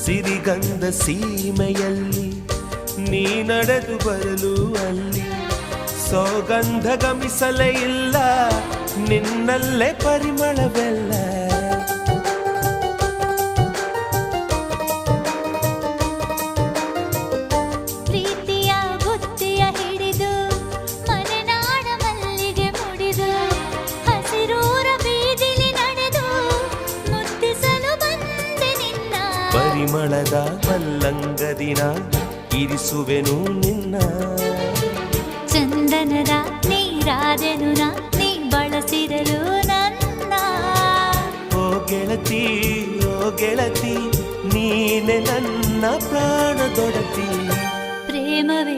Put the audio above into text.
ಸಿರಿಗಂಧ ಸೀಮೆಯಲ್ಲಿ ನೀ ನಡೆದು ಬರಲು ಅಲ್ಲಿ ಸೌಗಂಧ ಗಮಿಸಲೇ ಇಲ್ಲ ನಿನ್ನಲ್ಲೇ ಪರಿಮಳವೆಲ್ಲ ಪ್ರೀತಿಯ ಬುತ್ತಿಯ ಹಿಡಿದು ಮಲೆನಾಡ ಮಲ್ಲಿಗೆ ಮುಡಿದು ಹಸಿರೂರ ಬೀದಿಲಿ ನಡೆದು ಮುತ್ತಿಸಲು ಬಂದೆ ನಿನ್ನ ಪರಿಮಳದ ಮಲ್ಲಂಗದಿನ ಇರಿಸುವೆನು ನಿನ್ನ ಚಂದನದ ನೀರಾದೆನು ನೀ ಬಳಸಿರಲು ನನ್ನ ಓ ಗೆಳತಿ ನೀನೆ ನನ್ನ ಪ್ರಾಣದೊಡತಿ ಪ್ರೇಮವೇ